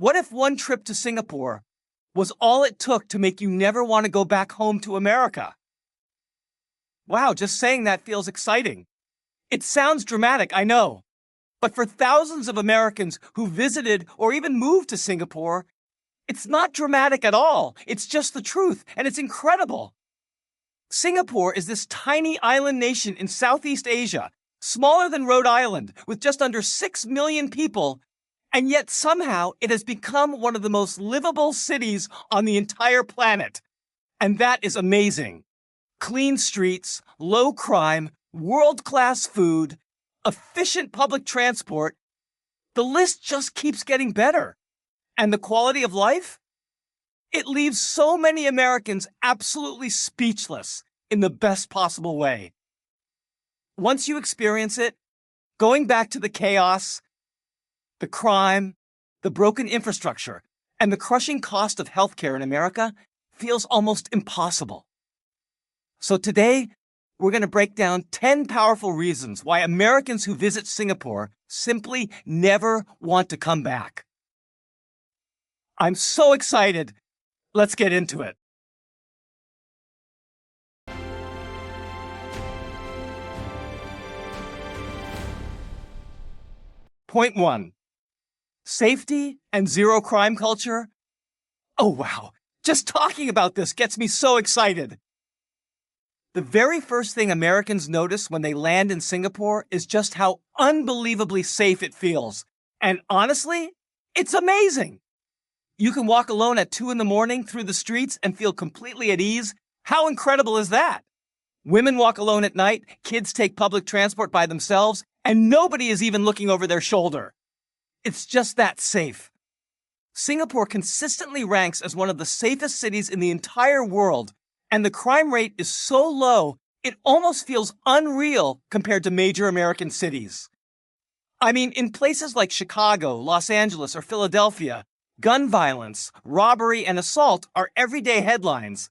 What if one trip to Singapore was all it took to make you never want to go back home to America? Wow, just saying that feels exciting. It sounds dramatic, I know. But for thousands of Americans who visited or even moved to Singapore, it's not dramatic at all. It's just the truth, and it's incredible. Singapore is this tiny island nation in Southeast Asia, smaller than Rhode Island, with just under 6 million people, and yet somehow it has become one of the most livable cities on the entire planet. And that is amazing. Clean streets, low crime, world-class food, efficient public transport. The list just keeps getting better. And the quality of life? It leaves so many Americans absolutely speechless in the best possible way. Once you experience it, going back to the chaos, the crime, the broken infrastructure, and the crushing cost of healthcare in America feels almost impossible. So today, we're going to break down 10 powerful reasons why Americans who visit Singapore simply never want to come back. I'm so excited. Let's get into it. Point 1. Safety and zero crime culture? Oh wow, just talking about this gets me so excited. The very first thing Americans notice when they land in Singapore is just how unbelievably safe it feels. And honestly, it's amazing. You can walk alone at 2 in the morning through the streets and feel completely at ease. How incredible is that? Women walk alone at night, kids take public transport by themselves, and nobody is even looking over their shoulder. It's just that safe. Singapore consistently ranks as one of the safest cities in the entire world, and the crime rate is so low, it almost feels unreal compared to major American cities. I mean, in places like Chicago, Los Angeles, or Philadelphia, gun violence, robbery, and assault are everyday headlines.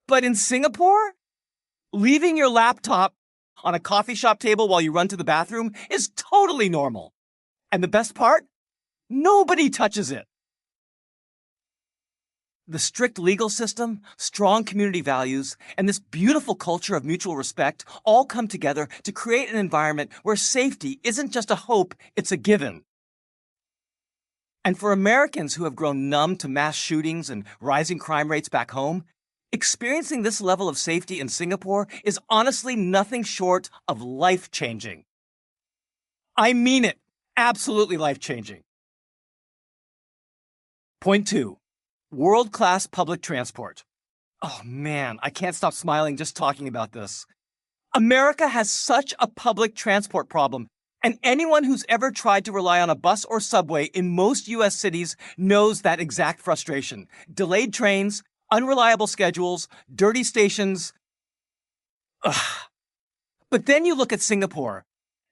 But in Singapore, leaving your laptop on a coffee shop table while you run to the bathroom is totally normal. And the best part? Nobody touches it. The strict legal system, strong community values, and this beautiful culture of mutual respect all come together to create an environment where safety isn't just a hope, it's a given. And for Americans who have grown numb to mass shootings and rising crime rates back home, experiencing this level of safety in Singapore is honestly nothing short of life-changing. I mean it, absolutely life-changing. Point 2. World-class public transport. Oh man, I can't stop smiling just talking about this. America has such a public transport problem, and anyone who's ever tried to rely on a bus or subway in most US cities knows that exact frustration. Delayed trains, unreliable schedules, dirty stations. Ugh. But then you look at Singapore,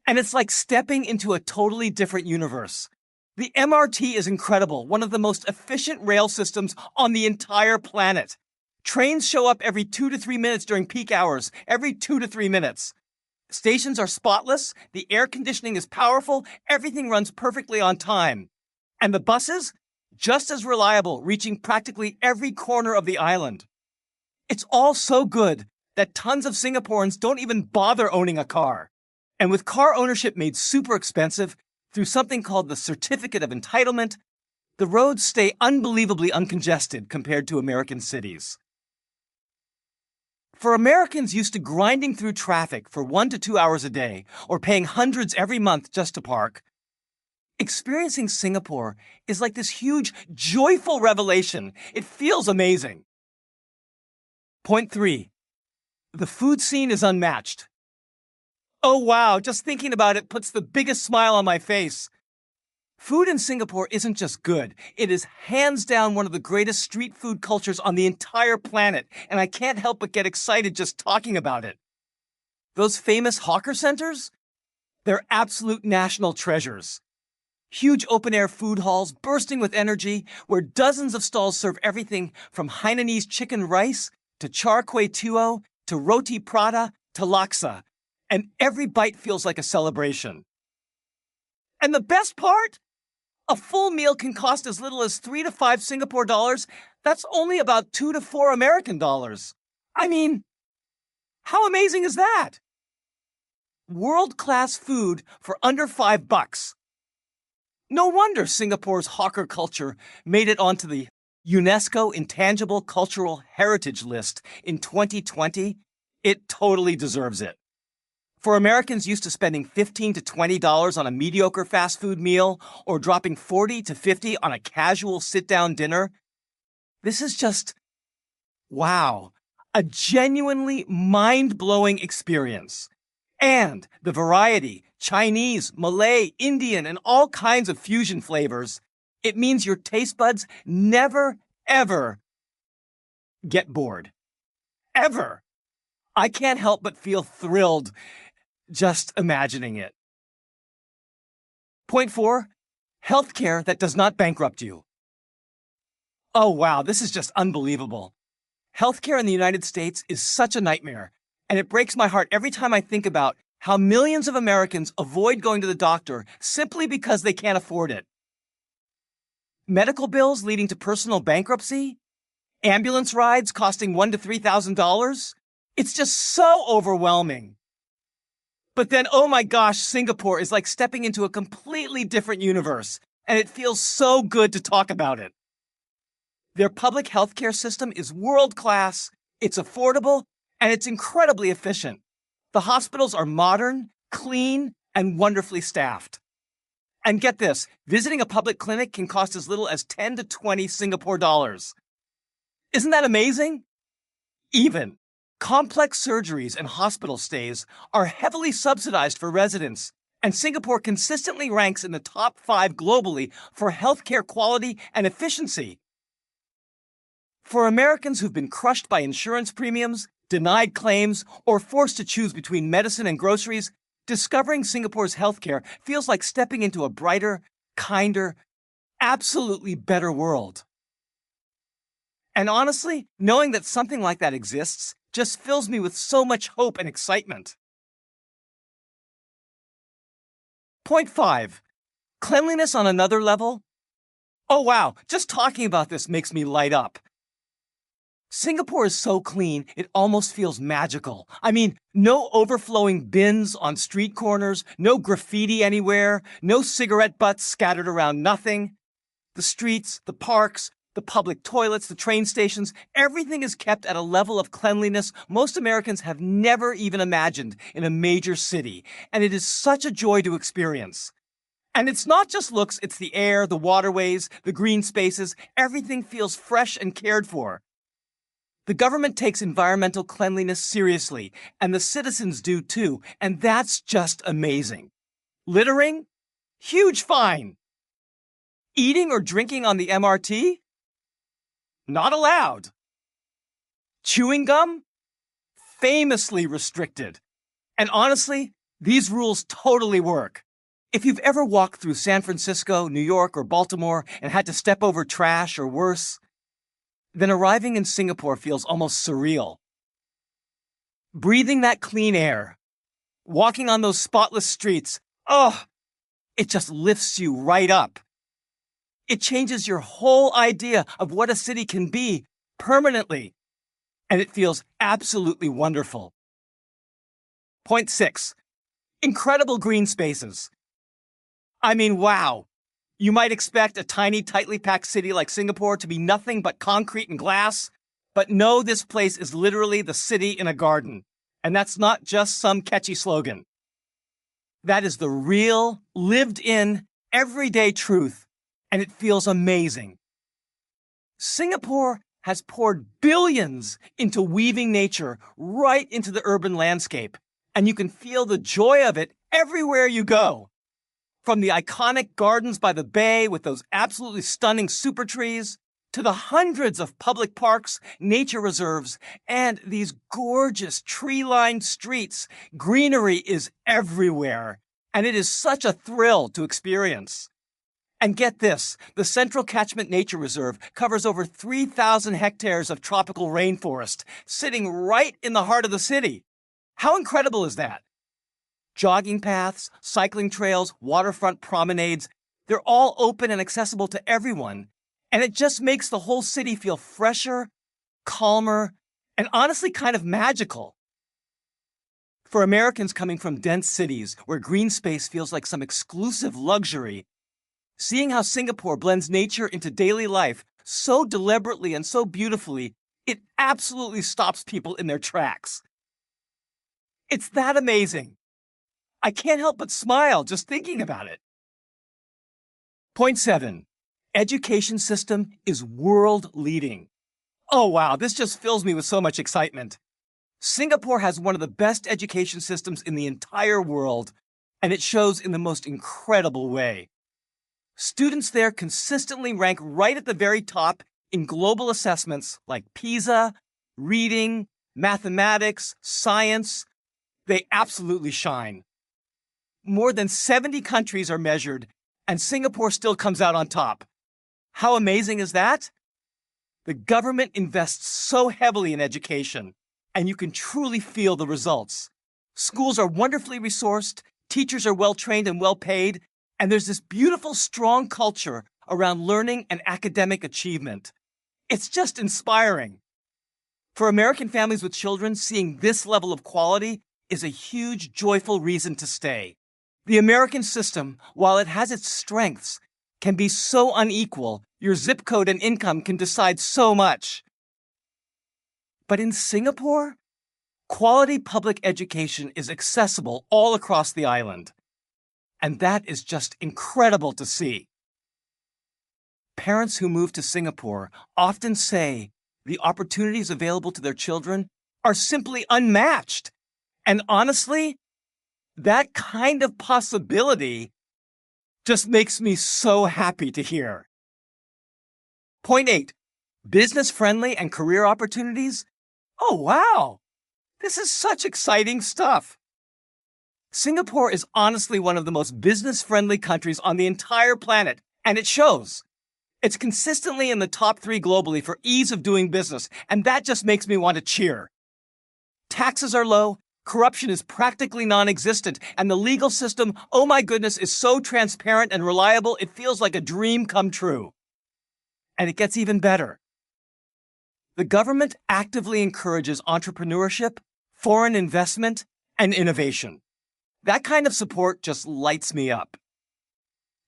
and it's like stepping into a totally different universe. The MRT is incredible, one of the most efficient rail systems on the entire planet. Trains show up every 2 to 3 minutes during peak hours, every 2 to 3 minutes. Stations are spotless, the air conditioning is powerful, everything runs perfectly on time. And the buses? Just as reliable, reaching practically every corner of the island. It's all so good that tons of Singaporeans don't even bother owning a car. And with car ownership made super expensive, through something called the Certificate of Entitlement, the roads stay unbelievably uncongested compared to American cities. For Americans used to grinding through traffic for 1 to 2 hours a day, or paying hundreds every month just to park, experiencing Singapore is like this huge, joyful revelation. It feels amazing. Point 3. The food scene is unmatched. Oh wow, just thinking about it puts the biggest smile on my face. Food in Singapore isn't just good, it is hands down one of the greatest street food cultures on the entire planet, and I can't help but get excited just talking about it. Those famous hawker centers? They're absolute national treasures. Huge open-air food halls bursting with energy, where dozens of stalls serve everything from Hainanese chicken rice, to char kway teow, to roti prata, to laksa. And every bite feels like a celebration. And the best part? A full meal can cost as little as 3 to 5 Singapore dollars. That's only about 2 to 4 American dollars. I mean, how amazing is that? World-class food for under $5. No wonder Singapore's hawker culture made it onto the UNESCO Intangible Cultural Heritage List in 2020. It totally deserves it. For Americans used to spending $15 to $20 on a mediocre fast food meal or dropping $40 to $50 on a casual sit-down dinner, this is just, wow, a genuinely mind-blowing experience. And the variety, Chinese, Malay, Indian, and all kinds of fusion flavors, it means your taste buds never, ever get bored. Ever. I can't help but feel thrilled just imagining it. Point 4, healthcare that does not bankrupt you. Oh wow, this is just unbelievable. Healthcare in the United States is such a nightmare, and it breaks my heart every time I think about how millions of Americans avoid going to the doctor simply because they can't afford it. Medical bills leading to personal bankruptcy? Ambulance rides costing $1,000 to $3,000? It's just so overwhelming. But then, oh my gosh, Singapore is like stepping into a completely different universe, and it feels so good to talk about it. Their public healthcare system is world-class, it's affordable, and it's incredibly efficient. The hospitals are modern, clean, and wonderfully staffed. And get this, visiting a public clinic can cost as little as 10 to 20 Singapore dollars. Isn't that amazing? Even complex surgeries and hospital stays are heavily subsidized for residents, and Singapore consistently ranks in the top 5 globally for healthcare quality and efficiency. For Americans who've been crushed by insurance premiums, denied claims, or forced to choose between medicine and groceries, discovering Singapore's healthcare feels like stepping into a brighter, kinder, absolutely better world. And honestly, knowing that something like that exists just fills me with so much hope and excitement. Point 5, cleanliness on another level. Oh wow, just talking about this makes me light up. Singapore is so clean, it almost feels magical. I mean, no overflowing bins on street corners, no graffiti anywhere, no cigarette butts scattered around nothing. The streets, the parks, the public toilets, the train stations, everything is kept at a level of cleanliness most Americans have never even imagined in a major city, and it is such a joy to experience. And it's not just looks, it's the air, the waterways, the green spaces, everything feels fresh and cared for. The government takes environmental cleanliness seriously, and the citizens do too, and that's just amazing. Littering? Huge fine. Eating or drinking on the MRT? Not allowed. Chewing gum? Famously restricted. And honestly, these rules totally work. If you've ever walked through San Francisco, New York, or Baltimore and had to step over trash or worse, then arriving in Singapore feels almost surreal. Breathing that clean air, walking on those spotless streets, oh, it just lifts you right up. It changes your whole idea of what a city can be permanently, and it feels absolutely wonderful. Point 6, incredible green spaces. I mean, wow. You might expect a tiny, tightly packed city like Singapore to be nothing but concrete and glass, but no, this place is literally the city in a garden. And that's not just some catchy slogan. That is the real, lived-in, everyday truth, and it feels amazing. Singapore has poured billions into weaving nature right into the urban landscape, and you can feel the joy of it everywhere you go. From the iconic gardens by the bay with those absolutely stunning super trees, to the hundreds of public parks, nature reserves, and these gorgeous tree-lined streets, greenery is everywhere, and it is such a thrill to experience. And get this, the Central Catchment Nature Reserve covers over 3,000 hectares of tropical rainforest, sitting right in the heart of the city. How incredible is that? Jogging paths, cycling trails, waterfront promenades, They're all open and accessible to everyone, and it just makes the whole city feel fresher, calmer, and honestly kind of magical. For Americans coming from dense cities where green space feels like some exclusive luxury, seeing how Singapore blends nature into daily life so deliberately and so beautifully, it absolutely stops people in their tracks. It's that amazing. I can't help but smile just thinking about it. Point 7. Education system is world-leading. Oh wow, this just fills me with so much excitement. Singapore has one of the best education systems in the entire world, and it shows in the most incredible way. Students there consistently rank right at the very top in global assessments like PISA, reading, mathematics, science. They absolutely shine. More than 70 countries are measured, and Singapore still comes out on top. How amazing is that? The government invests so heavily in education, and you can truly feel the results. Schools are wonderfully resourced, teachers are well-trained and well-paid, and there's this beautiful, strong culture around learning and academic achievement. It's just inspiring. For American families with children, seeing this level of quality is a huge, joyful reason to stay. The American system, while it has its strengths, can be so unequal, your zip code and income can decide so much. But in Singapore, quality public education is accessible all across the island. And that is just incredible to see. Parents who move to Singapore often say the opportunities available to their children are simply unmatched. And honestly, that kind of possibility just makes me so happy to hear. Point 8, business-friendly and career opportunities? Oh, wow! This is such exciting stuff. Singapore is honestly one of the most business-friendly countries on the entire planet, and it shows. It's consistently in the top 3 globally for ease of doing business, and that just makes me want to cheer. Taxes are low, corruption is practically non-existent, and the legal system, oh my goodness, is so transparent and reliable, it feels like a dream come true. And it gets even better. The government actively encourages entrepreneurship, foreign investment, and innovation. That kind of support just lights me up.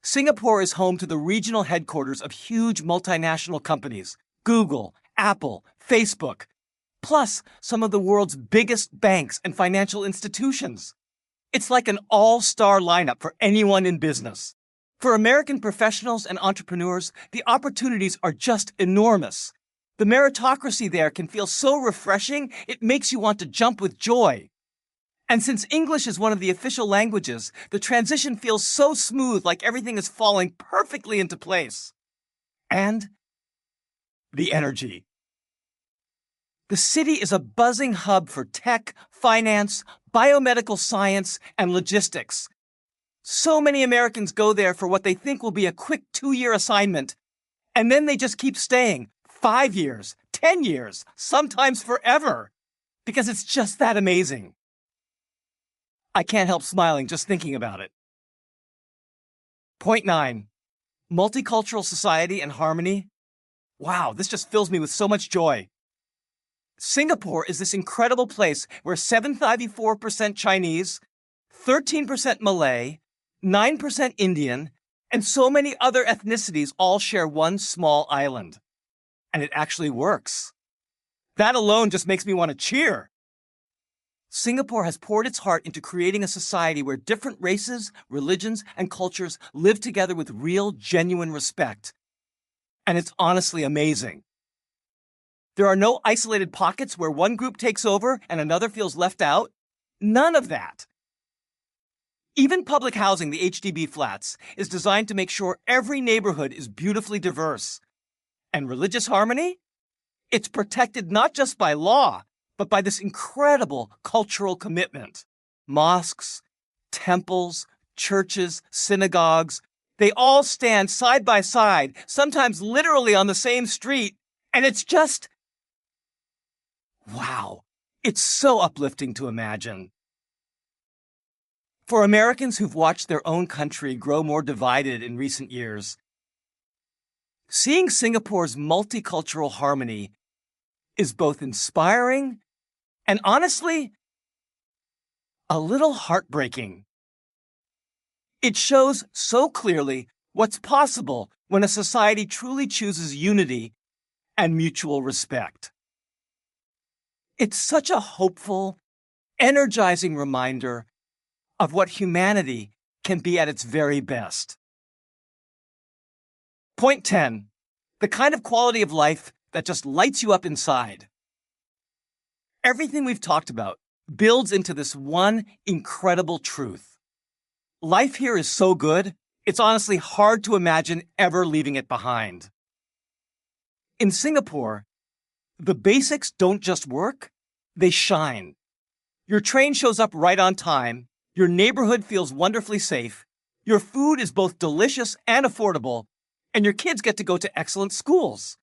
Singapore is home to the regional headquarters of huge multinational companies, Google, Apple, Facebook, plus some of the world's biggest banks and financial institutions. It's like an all-star lineup for anyone in business. For American professionals and entrepreneurs, the opportunities are just enormous. The meritocracy there can feel so refreshing, it makes you want to jump with joy. And since English is one of the official languages, the transition feels so smooth, like everything is falling perfectly into place. And the energy. The city is a buzzing hub for tech, finance, biomedical science, and logistics. So many Americans go there for what they think will be a quick 2-year assignment, and then they just keep staying 5 years, 10 years, sometimes forever, because it's just that amazing. I can't help smiling just thinking about it. Point 9. Multicultural society and harmony. Wow, this just fills me with so much joy. Singapore is this incredible place where 794% Chinese, 13% Malay, 9% Indian, and so many other ethnicities all share one small island. And it actually works. That alone just makes me want to cheer. Singapore has poured its heart into creating a society where different races, religions, and cultures live together with real, genuine respect. And it's honestly amazing. There are no isolated pockets where one group takes over and another feels left out. None of that. Even public housing, the HDB flats, is designed to make sure every neighborhood is beautifully diverse. And religious harmony? It's protected not just by law, but by this incredible cultural commitment. Mosques, temples, churches, synagogues, they all stand side by side, sometimes literally on the same street, and it's just wow, it's so uplifting to imagine. For Americans who've watched their own country grow more divided in recent years, seeing Singapore's multicultural harmony is both inspiring and honestly, a little heartbreaking. It shows so clearly what's possible when a society truly chooses unity and mutual respect. It's such a hopeful, energizing reminder of what humanity can be at its very best. Point 10, the kind of quality of life that just lights you up inside. Everything we've talked about builds into this one incredible truth. Life here is so good, it's honestly hard to imagine ever leaving it behind. In Singapore, the basics don't just work, they shine. Your train shows up right on time, your neighborhood feels wonderfully safe, your food is both delicious and affordable, and your kids get to go to excellent schools.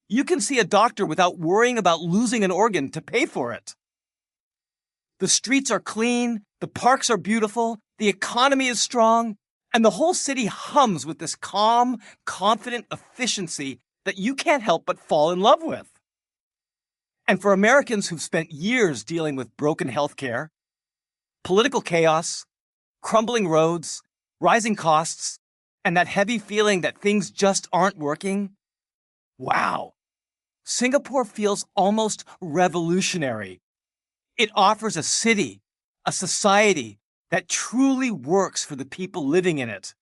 You can see a doctor without worrying about losing an organ to pay for it. The streets are clean, the parks are beautiful, the economy is strong, and the whole city hums with this calm, confident efficiency that you can't help but fall in love with. And for Americans who've spent years dealing with broken healthcare, political chaos, crumbling roads, rising costs, and that heavy feeling that things just aren't working, wow, Singapore feels almost revolutionary. It offers a city, a society that truly works for the people living in it.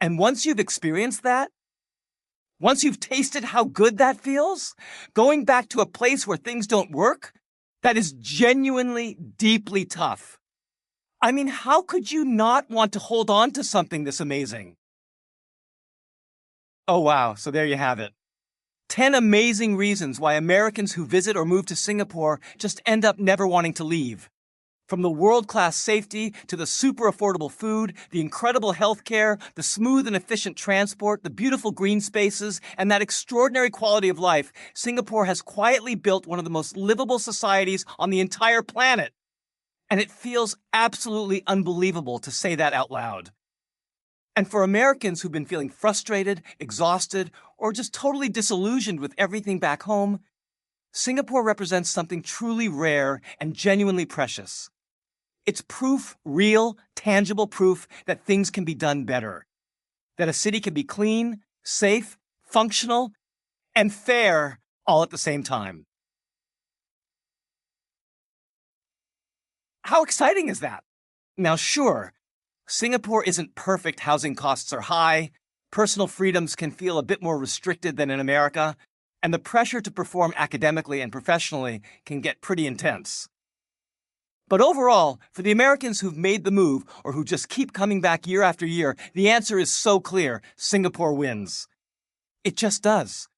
And once you've experienced that, once you've tasted how good that feels, going back to a place where things don't work, that is genuinely deeply tough. I mean, how could you not want to hold on to something this amazing? Oh wow, so there you have it. 10 amazing reasons why Americans who visit or move to Singapore just end up never wanting to leave. From the world-class safety to the super affordable food, the incredible healthcare, the smooth and efficient transport, the beautiful green spaces, and that extraordinary quality of life, Singapore has quietly built one of the most livable societies on the entire planet. And it feels absolutely unbelievable to say that out loud. And for Americans who've been feeling frustrated, exhausted, or just totally disillusioned with everything back home, Singapore represents something truly rare and genuinely precious. It's proof, real, tangible proof that things can be done better. That a city can be clean, safe, functional, and fair all at the same time. How exciting is that? Now, sure, Singapore isn't perfect. Housing costs are high, personal freedoms can feel a bit more restricted than in America, and the pressure to perform academically and professionally can get pretty intense. But overall, for the Americans who've made the move or who just keep coming back year after year, the answer is so clear: Singapore wins. It just does.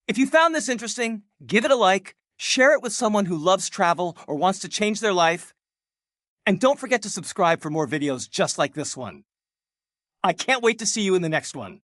If you found this interesting, give it a like, share it with someone who loves travel or wants to change their life, and don't forget to subscribe for more videos just like this one. I can't wait to see you in the next one.